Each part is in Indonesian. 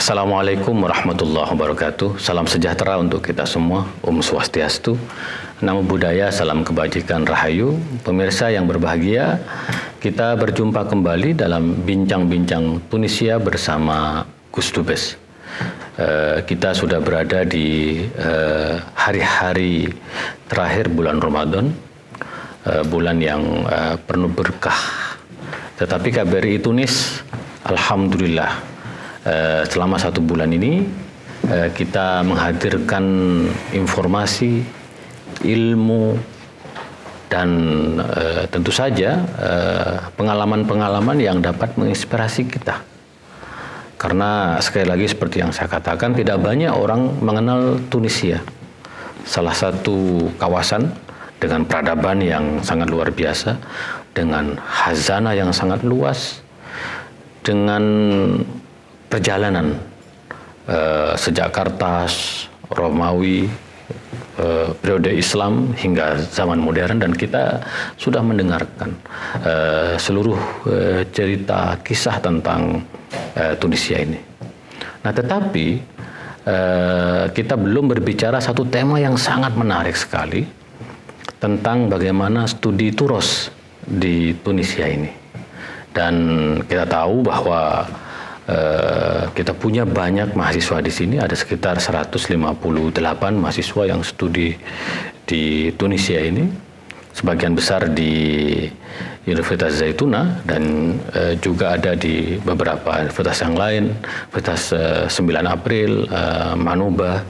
Assalamualaikum warahmatullahi wabarakatuh. Salam sejahtera untuk kita semua. Om Swastiastu. Namo Buddhaya, salam kebajikan rahayu. Pemirsa yang berbahagia, kita berjumpa kembali dalam bincang-bincang Tunisia bersama Gus Dubes. Kita sudah berada di hari-hari terakhir bulan Ramadan, bulan yang penuh berkah. Tetapi KBRI Tunis, alhamdulillah, selama 1 bulan ini kita menghadirkan informasi, ilmu, dan tentu saja pengalaman-pengalaman yang dapat menginspirasi kita. Karena sekali lagi seperti yang saya katakan, tidak banyak orang mengenal Tunisia, salah satu kawasan dengan peradaban yang sangat luar biasa, dengan khazanah yang sangat luas, dengan perjalanan sejak Kartas, Romawi, periode Islam hingga zaman modern, dan kita sudah mendengarkan seluruh cerita kisah tentang Tunisia ini. Nah, tetapi kita belum berbicara satu tema yang sangat menarik sekali tentang bagaimana studi turos di Tunisia ini. Dan kita tahu bahwa kita punya banyak mahasiswa di sini, ada sekitar 158 mahasiswa yang studi di Tunisia ini, sebagian besar di Universitas Zaytuna dan juga ada di beberapa universitas yang lain, Universitas 9 April, Manuba.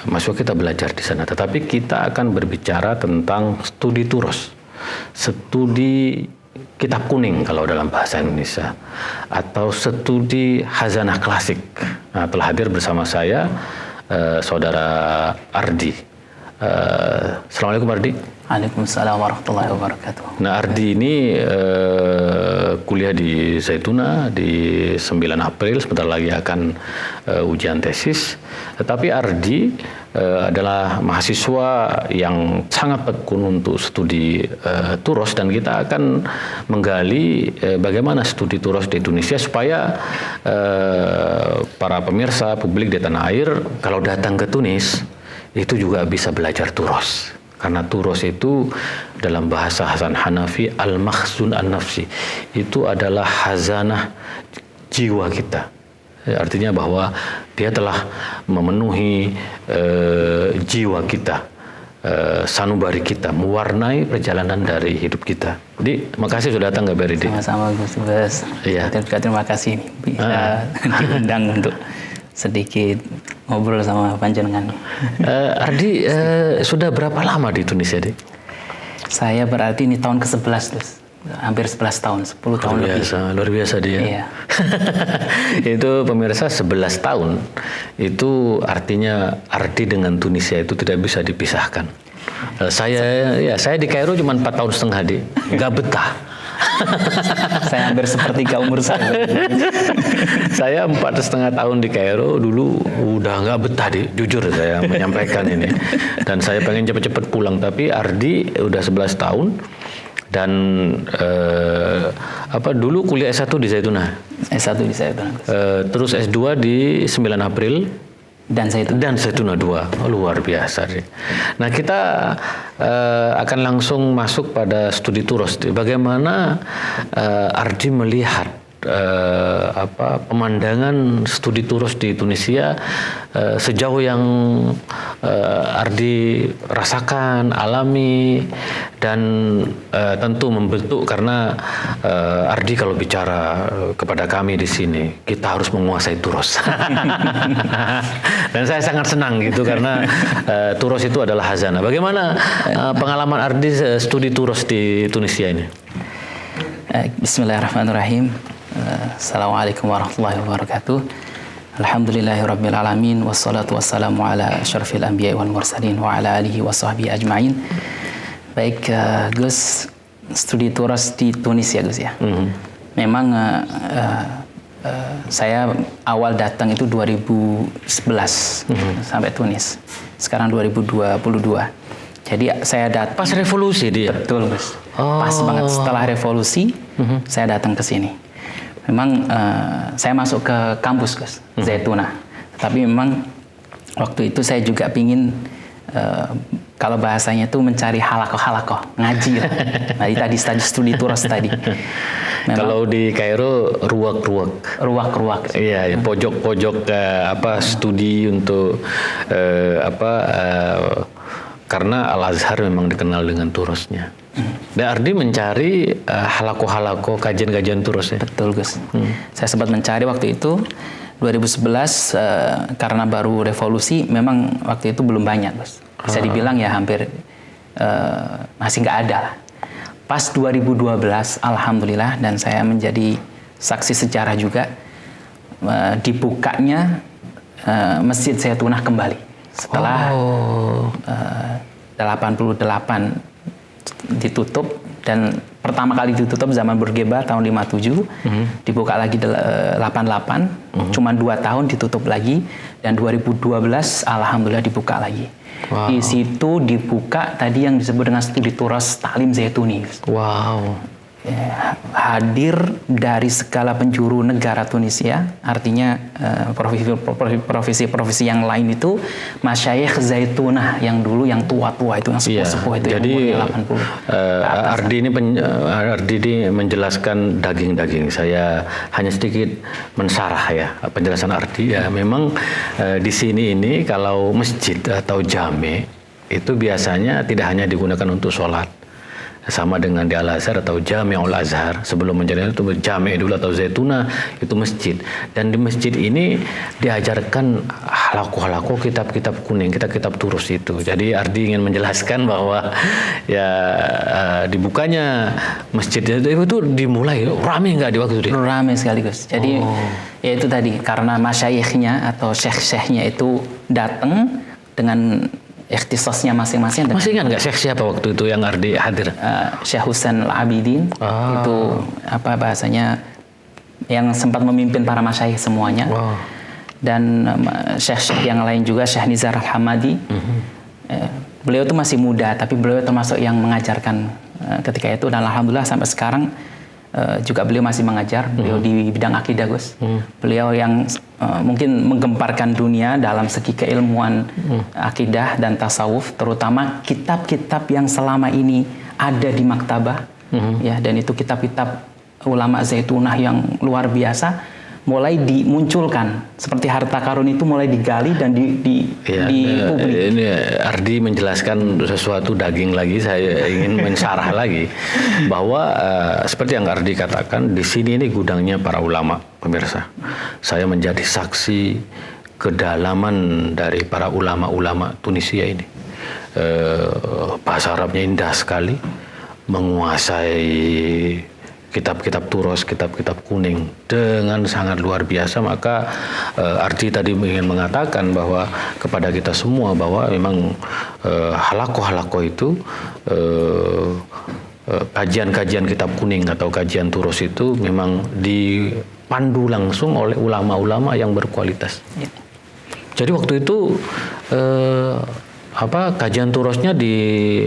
Mahasiswa kita belajar di sana. Tetapi kita akan berbicara tentang studi turos, studi kitab kuning kalau dalam bahasa Indonesia, atau studi khazanah klasik. Nah, telah hadir bersama saya Saudara Ardi. Assalamualaikum Ardi. Waalaikumsalam warahmatullahi wabarakatuh. Nah, Ardi ini kuliah di Zaytuna di 9 April, sebentar lagi akan ujian tesis. Tetapi Ardi adalah mahasiswa yang sangat tekun untuk studi turos, dan kita akan menggali bagaimana studi turos di Indonesia supaya para pemirsa publik di tanah air kalau datang ke Tunis itu juga bisa belajar turos. Karena turos itu dalam bahasa Hasan Hanafi al-makhzun an-nafsi, itu adalah khazanah jiwa kita. Artinya bahwa dia telah memenuhi jiwa kita, sanubari kita, mewarnai perjalanan dari hidup kita. Jadi, makasih sudah datang KBRI. Sama-sama Gus Dubes. Iya. Terima kasih bisa diundang untuk sedikit ngobrol sama panjenengan. Ardi, sudah berapa lama di Tunisia, Dik? Saya berarti ini tahun ke-11, Gus. Hampir 11 tahun, 10 tahun lebih. Luar biasa dia. Iya. Itu pemirsa 11 tahun. Itu artinya Ardi dengan Tunisia itu tidak bisa dipisahkan. Saya di Kairo cuma 4 tahun setengah, Dik. Nggak betah. Saya hampir sepertiga umur saya. Saya 4,5 tahun di Kairo dulu udah nggak betah, jujur saya menyampaikan ini. Dan saya pengen cepet-cepet pulang, tapi Ardi udah 11 tahun dan dulu kuliah S1 di Zaytuna. S1 di Zaytuna. Terus S2 di 9 April. Dan Zaytuna 2. Oh, luar biasa sih. Nah, kita akan langsung masuk pada studi turos. Bagaimana Ardi melihat pemandangan studi turos di Tunisia sejauh yang Ardi rasakan, alami, dan tentu membentuk, karena Ardi kalau bicara kepada kami di sini, kita harus menguasai turos. Dan saya sangat senang gitu, karena turos itu adalah khazanah. Bagaimana pengalaman Ardi studi turos di Tunisia ini? Bismillahirrahmanirrahim. Assalamualaikum warahmatullahi wabarakatuh. Alhamdulillahirabbil alamin, wassalatu wassalamu ala asyrafil anbiya'i wal mursalin wa ala alihi wa sahbihi ajmain. Baik, Gus, studi turos di Tunisia, Gus, ya. Memang saya awal datang itu 2011 sampai Tunis. Sekarang 2022. Jadi saya datang pas revolusi dia. Betul, Gus. Pas banget setelah revolusi saya datang ke sini. Memang saya masuk ke kampus Gus, Zaituna. Tapi memang waktu itu saya juga pingin kalau bahasanya itu mencari halakoh ngaji lah. Nah, tadi studi turos tadi. Memang, kalau di Kairo ruwak. Iya, pojok-pojok studi untuk karena Al-Azhar memang dikenal dengan turosnya. Dan Ardi mencari halako kajian-kajian turos ya. Betul Gus. Saya sempat mencari waktu itu 2011 karena baru revolusi, memang waktu itu belum banyak Gus. Bisa dibilang ya hampir masih nggak ada lah. Pas 2012 alhamdulillah, dan saya menjadi saksi sejarah juga, dibukanya Masjid Zaitunah kembali setelah 88 ditutup, dan pertama kali ditutup zaman Bourguiba tahun 57, dibuka lagi 88, cuma 2 tahun ditutup lagi, dan 2012 alhamdulillah dibuka lagi. Wow. Di situ dibuka tadi yang disebut dengan studi turas Ta'lim Zaituni. Wow. Ya, hadir dari segala penjuru negara Tunisia, artinya provinsi-provinsi yang lain itu masyayikh Zaitunah yang dulu yang tua-tua itu, yang sepuh-sepuh itu. Jadi yang 80. Ardi ini menjelaskan daging-daging. Saya hanya sedikit mensarah ya penjelasan Ardi. Ya memang di sini ini kalau masjid atau jame itu biasanya tidak hanya digunakan untuk sholat. Sama dengan di Al-Azhar atau Jami'ul Azhar, sebelum menjadi itu Jami' dulu atau Zaituna itu masjid. Dan di masjid ini diajarkan halako kitab-kitab kuning, kitab-kitab turus itu. Jadi Ardi ingin menjelaskan bahwa ya dibukanya masjid itu dimulai rame nggak di waktu itu? Rame sekaligus. Jadi ya itu tadi, karena masyayikhnya atau syekh-syekhnya itu datang dengan ikhtisasnya masing-masing. Masih ingat nggak syekh siapa waktu itu yang Ardi hadir? Syekh Husain Al-Abidin. Itu bahasanya yang sempat memimpin para masyayikh semuanya. Dan syekh-syekh yang lain juga, Syekh Nizar Al-Hamadi. Beliau itu masih muda, tapi beliau termasuk yang mengajarkan ketika itu, dan alhamdulillah sampai sekarang juga beliau masih mengajar. Beliau di bidang akidah Gus. Beliau yang mungkin menggemparkan dunia dalam segi keilmuan akidah dan tasawuf, terutama kitab-kitab yang selama ini ada di maktabah, ya, dan itu kitab-kitab ulama Zaitunah yang luar biasa mulai dimunculkan, seperti harta karun itu mulai digali dan di publik. Ini Ardi menjelaskan sesuatu daging lagi. Saya ingin mensarah lagi bahwa seperti yang Ardi katakan, di sini ini gudangnya para ulama, pemirsa. Saya menjadi saksi kedalaman dari para ulama-ulama Tunisia ini. Bahasa Arabnya indah sekali, menguasai kitab-kitab turos, kitab-kitab kuning dengan sangat luar biasa. Maka Ardi tadi ingin mengatakan bahwa kepada kita semua bahwa memang halako itu kajian-kajian kitab kuning atau kajian turos itu memang dipandu langsung oleh ulama-ulama yang berkualitas. Jadi waktu itu kajian turosnya di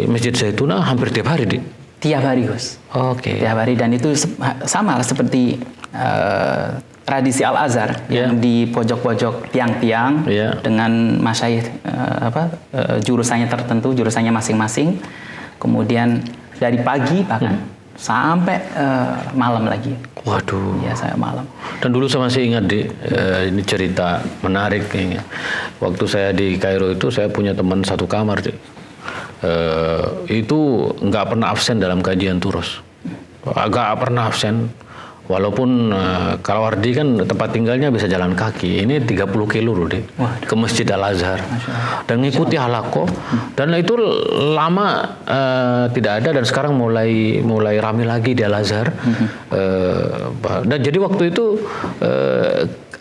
Masjid Zaitunah hampir tiap hari, Tiap hari Gus. Tiap hari, dan itu sama seperti tradisi Al-Azhar yang di pojok-pojok tiang-tiang dengan masyayikh jurusannya tertentu, jurusannya masing-masing. Kemudian dari pagi bahkan sampai malam lagi. Waduh. Ya, saya malam. Dan dulu saya masih ingat ini cerita menarik kayaknya. Waktu saya di Kairo itu saya punya teman satu kamar, itu nggak pernah absen dalam kajian turus, nggak pernah absen. Walaupun kalau Ardi kan tempat tinggalnya bisa jalan kaki, ini 30 kilo loh ke Masjid Al-Azhar dan ngikuti halako, dan itu lama tidak ada, dan sekarang mulai ramai lagi di Al-Azhar. Dan jadi waktu itu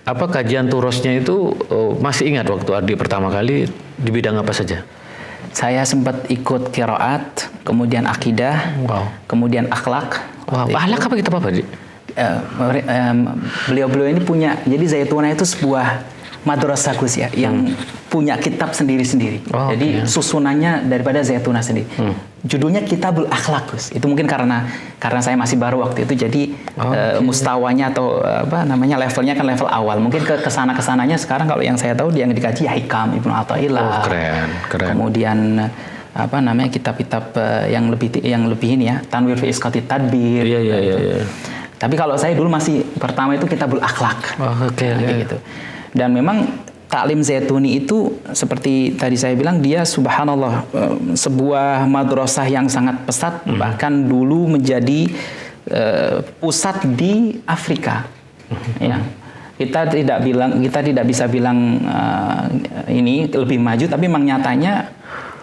kajian turusnya itu masih ingat waktu Ardi pertama kali di bidang apa saja? Saya sempat ikut qiraat, kemudian akidah, kemudian akhlak. Akhlak apa kita apa, Dik? Beliau-beliau ini punya, jadi Zaitunah itu sebuah madrasah Gus ya, yang punya kitab sendiri-sendiri. Jadi susunannya daripada Zaitunah sendiri. Judulnya Kitabul Akhlaq, Gus. Itu mungkin karena saya masih baru waktu itu, jadi mustawanya atau levelnya kan level awal. Mungkin kesananya sekarang kalau yang saya tahu yang dikaji Hikam Ibnu Athaillah. Keren. Kemudian kitab-kitab yang lebih ini ya, Tanwir fi Isqati Tadbir. Iya. Tapi kalau saya dulu masih pertama itu Kitabul Akhlaq. Gitu. Dan memang Taklim Zaituni itu seperti tadi saya bilang, dia subhanallah sebuah madrasah yang sangat pesat, bahkan dulu menjadi pusat di Afrika. Ya. Kita tidak bisa bilang ini lebih maju, tapi memang nyatanya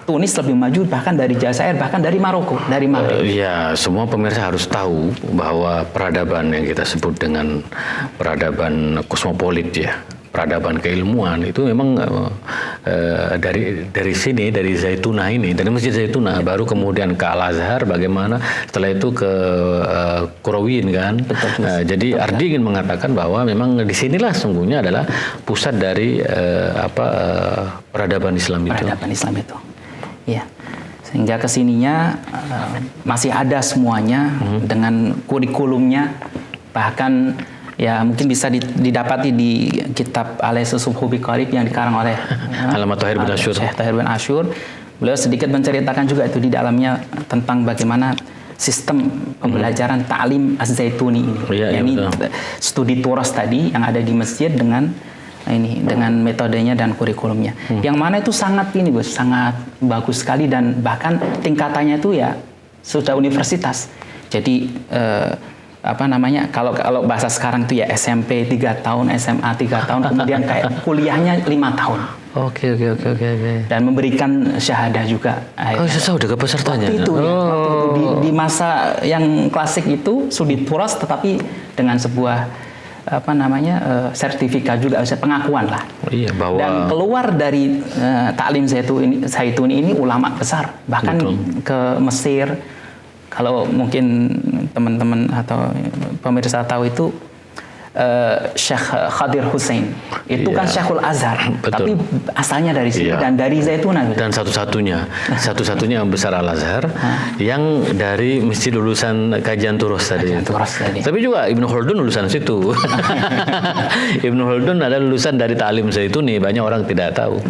Tunis lebih maju bahkan dari Jazair, bahkan dari Maroko, dari Maghrib. Ya, semua pemirsa harus tahu bahwa peradaban yang kita sebut dengan peradaban kosmopolit ya, peradaban keilmuan itu memang dari sini, dari Zaitunah ini, dari Masjid Zaitunah, baru kemudian ke Al-Azhar, bagaimana setelah itu ke Qarawiyyin kan. Jadi Ardi ingin mengatakan bahwa memang disinilah sungguhnya adalah pusat dari peradaban Islam itu. Peradaban Islam itu. Ya, sehingga kesininya masih ada semuanya dengan kurikulumnya, bahkan ya mungkin bisa didapati di kitab Al-Aisus Subhu bi Qarib yang dikarang oleh Allamah Thahir bin Asyur. Syekh Thahir bin Asyur. Beliau sedikit menceritakan juga itu di dalamnya tentang bagaimana sistem pembelajaran Ta'lim Az-Zaituni ini. Ini studi turas tadi yang ada di masjid dengan metodenya dan kurikulumnya. Yang mana itu sangat sangat bagus sekali, dan bahkan tingkatannya itu ya sudah universitas. Jadi kalau bahasa sekarang itu ya SMP 3 tahun, SMA 3 tahun, kemudian kayak kuliahnya 5 tahun. Oke. Dan memberikan syahadah juga. Sudah ke pesertanya. Waktu itu di masa yang klasik itu studi turas, tetapi dengan sebuah sertifikat juga, pengakuan lah. Iya, bahwa dan keluar dari Taklim Zaituni ini ulama besar, bahkan ke Mesir. Kalau mungkin teman-teman atau pemirsa tahu itu Syekh Khadir Hussein itu kan Syekhul Azhar, tapi asalnya dari sini dan dari Zaitunah. Dan satu-satunya yang besar Al-Azhar yang dari masjid lulusan kajian Turus tadi. Tapi juga Ibnu Khaldun lulusan situ. Ibnu Khaldun ada lulusan dari Taklim Zaituni, banyak orang tidak tahu.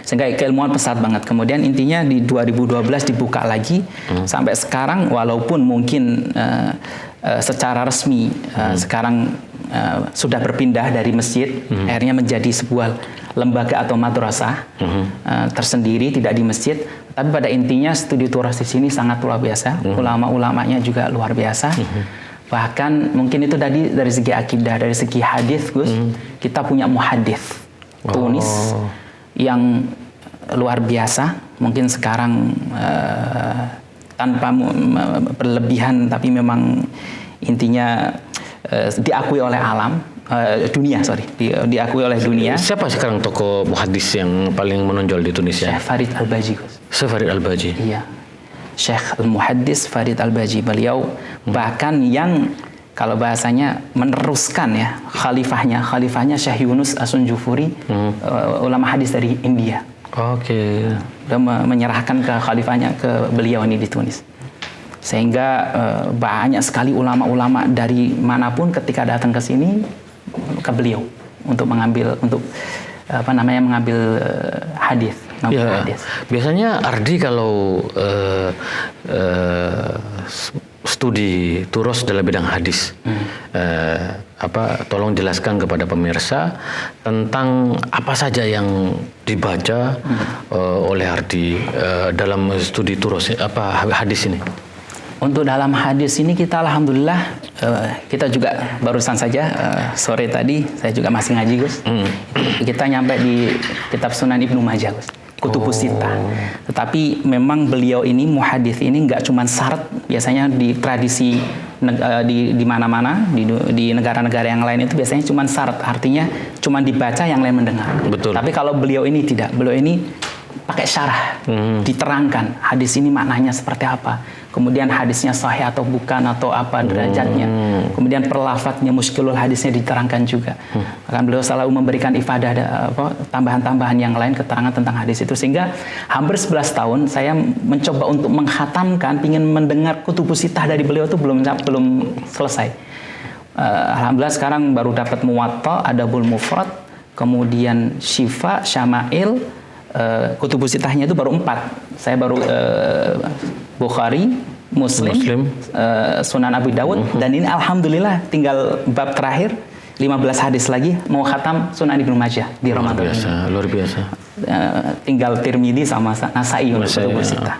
Sehingga keilmuan pesat banget. Kemudian intinya di 2012 dibuka lagi sampai sekarang, walaupun mungkin secara resmi sekarang sudah berpindah dari masjid, akhirnya menjadi sebuah lembaga atau madrasah tersendiri, tidak di masjid. Tapi pada intinya studi turas di sini sangat luar biasa. Ulama-ulamanya juga luar biasa. Bahkan mungkin itu tadi dari segi akidah, dari segi hadis, Gus, kita punya muhadits Tunis yang luar biasa. Mungkin sekarang tanpa berlebihan, tapi memang intinya diakui oleh dunia. Diakui oleh dunia. Siapa sekarang tokoh muhadis yang paling menonjol di Tunisia? Syekh Farid Al-Baji. Syekh Farid Al-Baji. Iya. Syekh Al-Muhaddis Farid Al-Baji. Beliau bahkan yang kalau bahasanya meneruskan ya khalifahnya Syekh Yunus As-Sunjufuri, ulama hadis dari India. Oke. Dia menyerahkan ke khalifahnya ke beliau ini di Tunis. Sehingga banyak sekali ulama-ulama dari manapun ketika datang ke sini ke beliau untuk mengambil hadis. Biasanya Ardi kalau studi turos dalam bidang hadis, tolong jelaskan kepada pemirsa tentang apa saja yang dibaca oleh Ardi dalam studi turos hadis ini. Untuk dalam hadis ini kita alhamdulillah kita juga barusan saja sore tadi saya juga masih ngaji, Gus. Kita nyampe di kitab Sunan Ibnu Majah, Gus. Kutubus Sittah. Tetapi memang beliau ini muhadits ini nggak cuma syarat, biasanya di tradisi di mana-mana di negara-negara yang lain itu biasanya cuma syarat, artinya cuma dibaca yang lain mendengar. Betul. Tapi kalau beliau ini tidak, beliau ini pakai syarah, diterangkan hadis ini maknanya seperti apa. kemudian hadisnya sahih atau bukan atau apa derajatnya, kemudian perlafadznya muskilul hadisnya diterangkan juga. Bahkan beliau selalu memberikan ifadah tambahan-tambahan yang lain keterangan tentang hadis itu, sehingga hampir 11 tahun saya mencoba untuk menghatamkan, ingin mendengar kutubus sittah dari beliau itu belum selesai. Alhamdulillah sekarang baru dapat Muwatta, Adabul Mufrad, kemudian Syifa, Syama'il, kutubus sittahnya itu baru 4. Saya baru Bukhari, Muslim. Sunan Abu Dawud, dan ini alhamdulillah tinggal bab terakhir 15 hadis lagi mau khatam Sunan Ibnu Majah di Ramadan. Luar biasa. Tinggal Tirmidzi sama Nasai untuk kutubus sittah.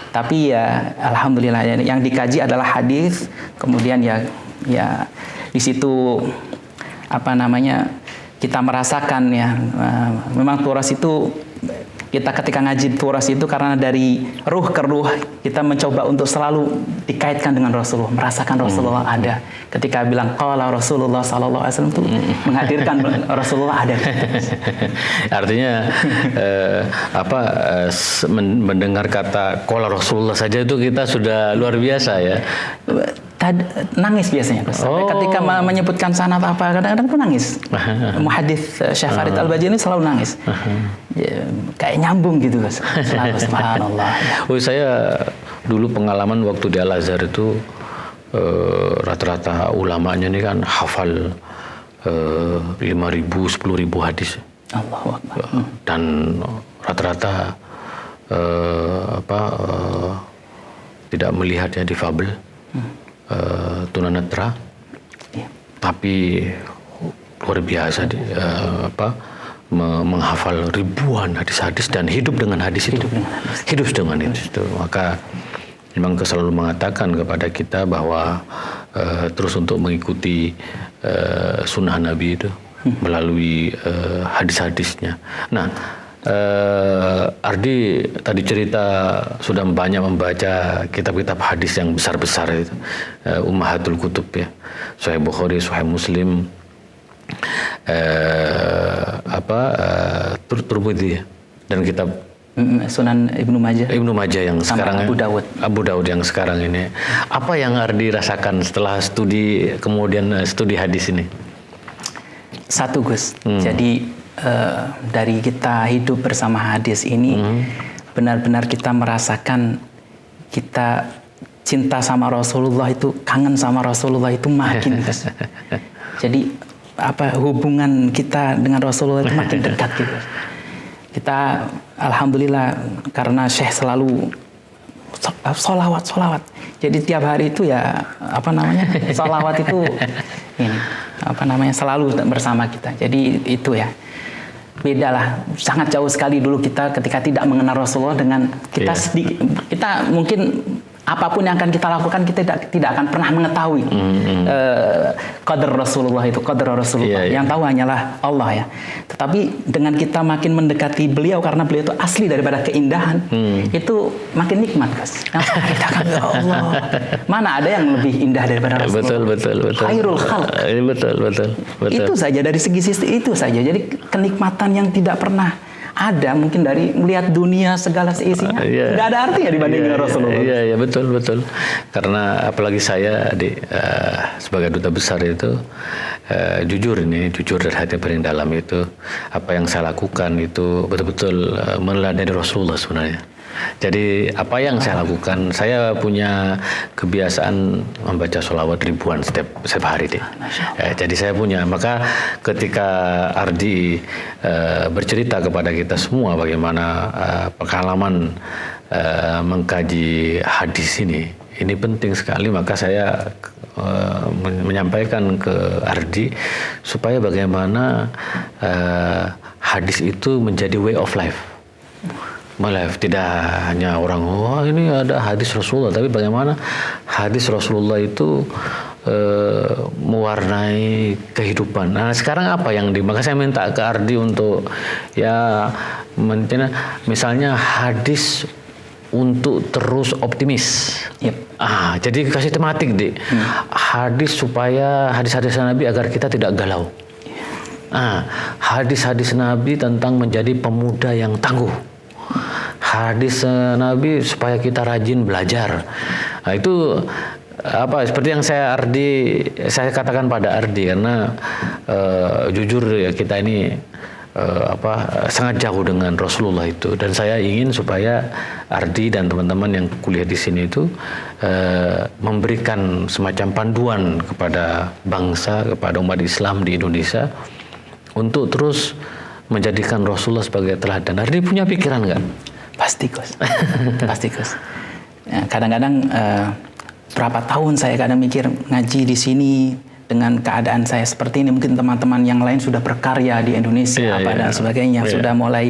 Tapi ya alhamdulillah yang dikaji adalah hadis, kemudian ya di situ kita merasakan ya memang turas itu, kita ketika ngaji turas itu karena dari ruh ke ruh kita mencoba untuk selalu dikaitkan dengan Rasulullah, merasakan Rasulullah ada. Ketika bilang qala Rasulullah sallallahu alaihi wasallam itu menghadirkan Rasulullah ada. Artinya mendengar kata qala Rasulullah saja itu kita sudah luar biasa ya. Nangis biasanya sampai ketika menyebutkan sanad apa, kadang-kadang pun nangis. Muhadits Syekh Farid Al-Bajani selalu nangis. Ya, kayak nyambung gitu Gus. Selalu subhanallah. Saya dulu pengalaman waktu di Al-Azhar itu rata-rata ulamanya ini kan hafal 5.000, 10.000 hadis. Allahu Akbar. Dan rata-rata tidak melihat ya, difabel. Tunanetra, tapi luar biasa menghafal ribuan hadis-hadis dan hidup dengan hadis itu. Hidup dengan itu. Maka memang selalu mengatakan kepada kita bahwa terus untuk mengikuti sunnah Nabi itu melalui hadis-hadisnya. Nah, Ardi tadi cerita sudah banyak membaca kitab-kitab hadis yang besar-besar itu, Ummahatul Kutub ya, Sahih Bukhari, Sahih Muslim, Tirmidzi ya, dan kitab Sunan Ibnu Majah yang sekarang Abu Dawud yang sekarang ini. Apa yang Ardi rasakan setelah studi hadis ini? Satu Gus, jadi dari kita hidup bersama hadis ini benar-benar kita merasakan kita cinta sama Rasulullah itu, kangen sama Rasulullah itu makin Gus. Jadi hubungan kita dengan Rasulullah itu makin dekat gitu. Kita alhamdulillah karena Syekh selalu solawat. Jadi tiap hari itu ya solawat itu selalu bersama kita. Jadi itu ya beda lah, sangat jauh sekali dulu kita ketika tidak mengenal Rasulullah dengan kita kita mungkin apapun yang akan kita lakukan kita tidak akan pernah mengetahui qadar Rasulullah itu, qadar Rasulullah yang tahu hanyalah Allah ya. Tetapi dengan kita makin mendekati beliau karena beliau itu asli daripada keindahan, itu makin nikmat Gus. Kita akan ya Allah, mana ada yang lebih indah daripada Rasulullah. Betul. Khairul khalq. Betul. Itu saja, dari segi itu saja. Jadi kenikmatan yang tidak pernah ada mungkin dari melihat dunia segala seisinya, nggak ada artinya dibanding dengan Rasulullah. Iya betul. Karena apalagi saya sebagai duta besar itu jujur dari hati paling dalam itu, apa yang saya lakukan itu betul-betul meneladani Rasulullah sebenarnya. Jadi apa yang saya lakukan, saya punya kebiasaan membaca sholawat ribuan setiap hari deh. Jadi saya punya. Maka ketika Ardi bercerita kepada kita semua bagaimana pengalaman mengkaji hadis ini penting sekali. Maka saya menyampaikan ke Ardi supaya bagaimana hadis itu menjadi way of life. Tidak hanya orang ini ada hadis Rasulullah, tapi bagaimana hadis Rasulullah itu mewarnai kehidupan. Nah sekarang apa yang maka saya minta ke Ardi untuk misalnya hadis untuk terus optimis. Jadi kasih tematik hadis supaya hadis-hadis Nabi agar kita tidak galau. Hadis-hadis Nabi tentang menjadi pemuda yang tangguh. hadis Nabi supaya kita rajin belajar. Nah, itu seperti yang saya katakan pada Ardi, karena jujur ya kita ini sangat jauh dengan Rasulullah itu, dan saya ingin supaya Ardi dan teman-teman yang kuliah di sini itu memberikan semacam panduan kepada bangsa, kepada umat Islam di Indonesia untuk terus menjadikan Rasulullah sebagai teladan. Ardi punya pikiran nggak? Pasti Gus, pasti Gus. Ya, kadang-kadang berapa tahun saya kadang mikir ngaji di sini dengan keadaan saya seperti ini, mungkin teman-teman yang lain sudah berkarya di Indonesia dan sebagainya, sudah mulai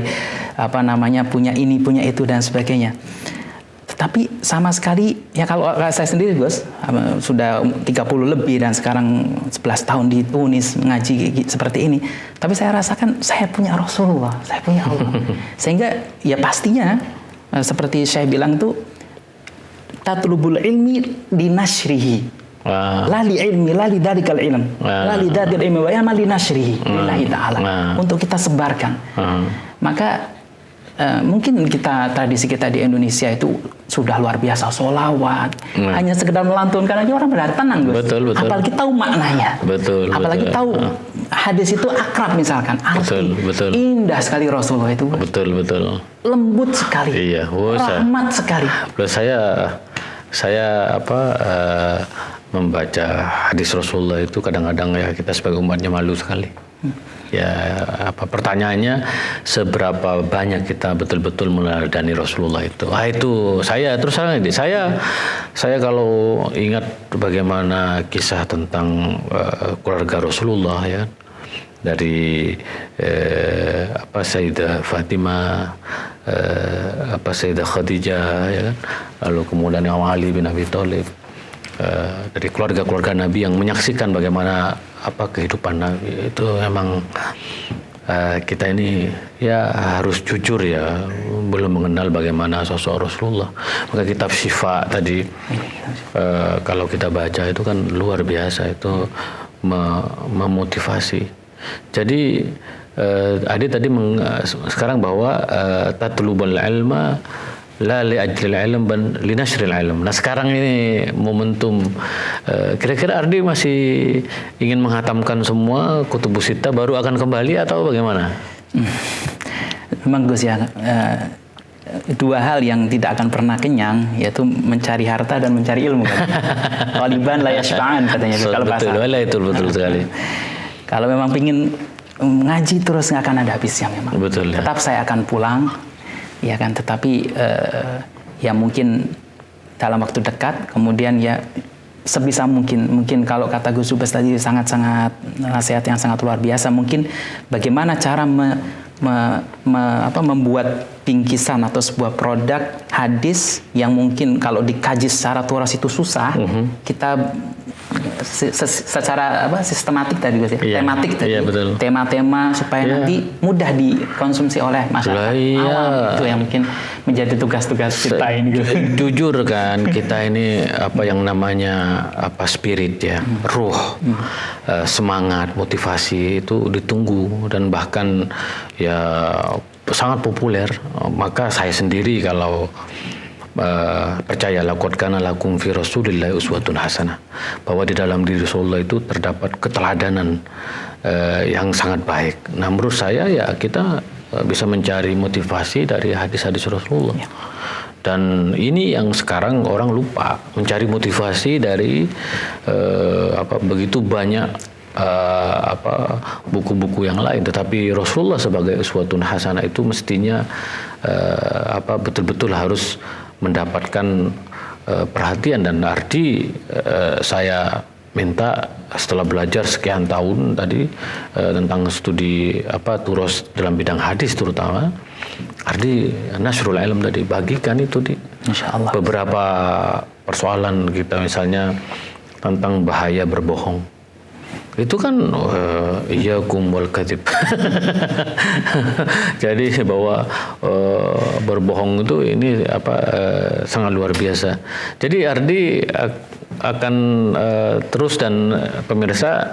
punya ini punya itu dan sebagainya. Tetapi sama sekali ya, kalau saya sendiri Gus sudah 30 lebih dan sekarang 11 tahun di Tunis ngaji seperti ini, tapi saya rasakan saya punya Rasulullah, saya punya Allah. Sehingga ya pastinya seperti saya bilang tuh, tatlubul ilmi dinashrihi. La li ilmi, la li dalikal ilm, la li dadil ilmi wa yama li nashrihi lillahi ta'ala, untuk kita sebarkan. Maka mungkin tradisi kita di Indonesia itu sudah luar biasa, sholawat, hanya sekedar melantunkan aja orang berarti tenang Gus. Betul. Apalagi tahu maknanya, apalagi tahu hadis itu akrab misalkan, betul. Indah sekali Rasulullah itu, betul, lembut sekali, rahmat sekali. Saya membaca hadis Rasulullah itu kadang-kadang ya kita sebagai umatnya malu sekali. Ya pertanyaannya, seberapa banyak kita betul-betul meneladani Rasulullah itu? Itu saya terus saya kalau ingat bagaimana kisah tentang keluarga Rasulullah ya, dari Sayyidah Fatimah, Sayyidah Khadijah ya kan, lalu kemudian Imam Ali bin Abi Thalib, dari keluarga-keluarga Nabi yang menyaksikan bagaimana kehidupan Nabi itu. Memang kita ini ya harus jujur ya, belum mengenal bagaimana sosok Rasulullah. Maka kitab Syifa tadi kalau kita baca itu kan luar biasa, itu memotivasi. Jadi Adi tadi sekarang bahwa tatlubul ilma la li ajlil ilm ban li nashril ilm. Nah sekarang ini momentum, kira-kira Ardi masih ingin menghatamkan semua kutubus sittah baru akan kembali atau bagaimana? Memang Gus ya, dua hal yang tidak akan pernah kenyang, yaitu mencari harta dan mencari ilmu kan. Taliban la yashba'an katanya kalau bahasa. Betul sekali. Kalau memang pingin ngaji terus nggak akan ada habisnya memang. Betul. Tetap saya akan pulang, ya kan. Tetapi ya mungkin dalam waktu dekat. Kemudian ya sebisa mungkin kalau kata Gus Subes tadi sangat-sangat nasihat yang sangat luar biasa. Mungkin bagaimana cara membuat bingkisan atau sebuah produk hadis yang mungkin kalau dikaji secara turas itu susah. Kita secara sistematik tadi Gus ya, tematik tadi, tema-tema supaya nanti mudah dikonsumsi oleh masyarakat awam. Itu yang mungkin menjadi tugas-tugas kita ini. Jujur kan, kita ini yang namanya spirit ya, ruh, semangat, motivasi itu ditunggu dan bahkan ya sangat populer. Maka saya sendiri kalau percayalah, qad kana lakum fi Rasulillahi uswatun hasanah, bahwa di dalam diri Rasulullah itu terdapat keteladanan yang sangat baik. Nah menurut saya ya kita bisa mencari motivasi dari hadis-hadis Rasulullah. Dan ini yang sekarang orang lupa, mencari motivasi dari begitu banyak buku-buku yang lain. Tetapi Rasulullah sebagai uswatun hasanah itu mestinya betul-betul harus mendapatkan perhatian. Dan Ardi saya minta setelah belajar sekian tahun tadi tentang studi turos dalam bidang hadis terutama, Ardi nasrul ilm tadi bagikan itu di Insyaallah. Beberapa persoalan kita misalnya tentang bahaya berbohong. Itu kan iyyakum wal kadzib. Jadi bahwa berbohong itu ini sangat luar biasa. Jadi Ardi akan terus, dan pemirsa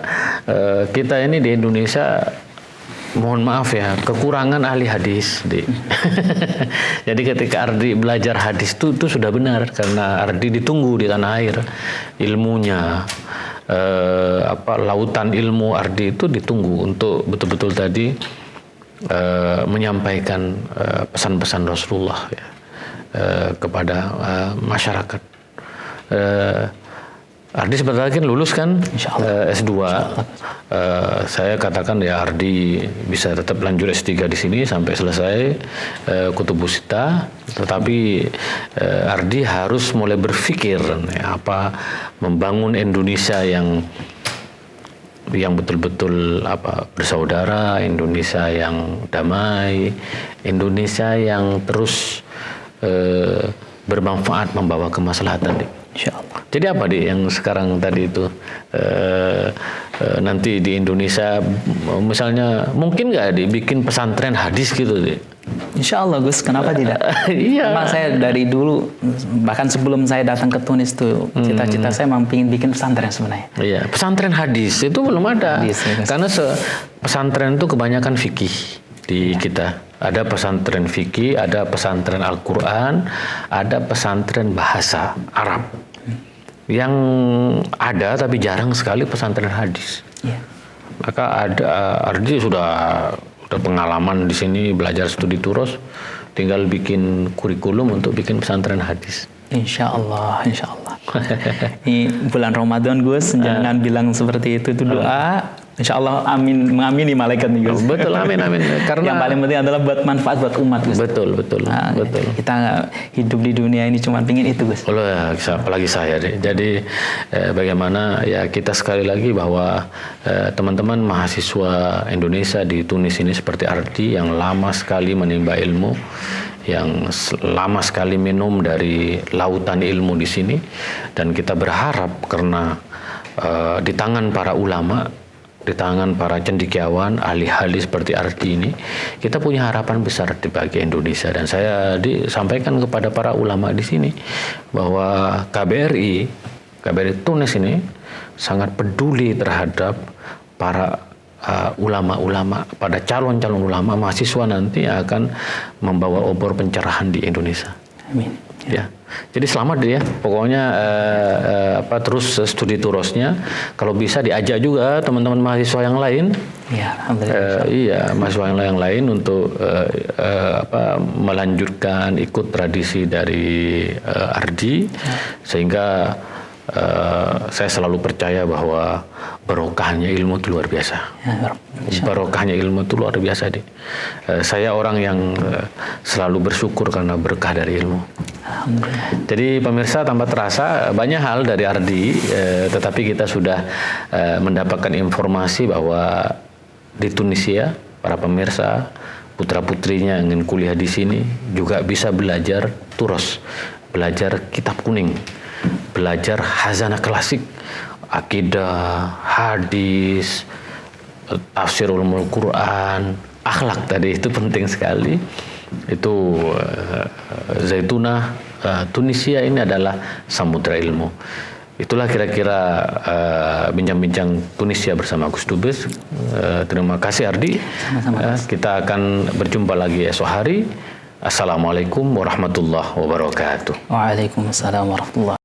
kita ini di Indonesia mohon maaf ya, kekurangan ahli hadis, Dik. Jadi ketika Ardi belajar hadis itu sudah benar, karena Ardi ditunggu di tanah air. Ilmunya, lautan ilmu Ardi itu ditunggu untuk betul-betul tadi menyampaikan pesan-pesan Rasulullah ya, kepada masyarakat. Ardi sebentar lagi lulus kan, S2. Saya katakan ya Ardi bisa tetap lanjut S3 di sini sampai selesai Kutubus Sittah. Tetapi Ardi harus mulai berpikir ya, membangun Indonesia yang betul-betul bersaudara, Indonesia yang damai, Indonesia yang terus bermanfaat, membawa kemaslahatan. Insyaallah. Jadi apa yang sekarang tadi itu nanti di Indonesia misalnya mungkin nggak dibikin pesantren hadis gitu deh? Insyaallah Gus, kenapa tidak? Iya. Memang saya dari dulu, bahkan sebelum saya datang ke Tunis tuh, cita-cita saya memang ingin bikin pesantren sebenarnya. Iya, pesantren hadis itu belum ada. Hadis, ya, karena pesantren itu kebanyakan fikih di kita. Ada pesantren fikih, ada pesantren Al-Quran, ada pesantren bahasa Arab. Yang ada tapi jarang sekali pesantren hadis. Yeah. Maka Ardi sudah pengalaman di sini belajar studi turos, tinggal bikin kurikulum untuk bikin pesantren hadis. Insyaallah, insyaallah. Ini bulan Ramadan Gus, jangan bilang seperti itu doa. Insyaallah amin, mengamini malaikat nih Gus. Betul, amin. Karena yang paling penting adalah buat manfaat buat umat Gus. Betul. Betul. Kita hidup di dunia ini cuma pingin itu Gus. Oh ya, apalagi saya deh. Jadi bagaimana ya kita sekali lagi bahwa teman-teman mahasiswa Indonesia di Tunis ini seperti Ardi yang lama sekali menimba ilmu, yang lama sekali minum dari lautan ilmu di sini, dan kita berharap karena di tangan para ulama, di tangan para cendekiawan, ahli-ahli seperti Ardi ini, kita punya harapan besar bagi Indonesia. Dan saya disampaikan kepada para ulama di sini bahwa KBRI Tunis ini sangat peduli terhadap para ulama-ulama, pada calon-calon ulama mahasiswa nanti yang akan membawa obor pencerahan di Indonesia. Amin. Ya. Jadi selamat ya, pokoknya terus studi turosnya. Kalau bisa diajak juga teman-teman mahasiswa yang lain. Ya, alhamdulillah. Mahasiswa yang lain untuk melanjutkan ikut tradisi dari Ardi, sehingga saya selalu percaya bahwa barokahnya ilmu itu luar biasa. Barokahnya ilmu itu luar biasa deh. Saya orang yang selalu bersyukur karena berkah dari ilmu. Jadi pemirsa, tanpa terasa banyak hal dari Ardi, tetapi kita sudah mendapatkan informasi bahwa di Tunisia para pemirsa, putra-putrinya yang ingin kuliah di sini juga bisa belajar turos, belajar kitab kuning, belajar khazanah klasik, akidah, hadis, tafsir ulumul Quran, akhlak tadi itu penting sekali. Itu Zaitunah Tunisia ini adalah samudra ilmu. Itulah kira-kira bincang-bincang Tunisia bersama Gus Dubes. Terima kasih Ardi. Kita akan berjumpa lagi esok hari. Assalamualaikum warahmatullahi wabarakatuh. Waalaikumsalam warahmatullahi wabarakatuh.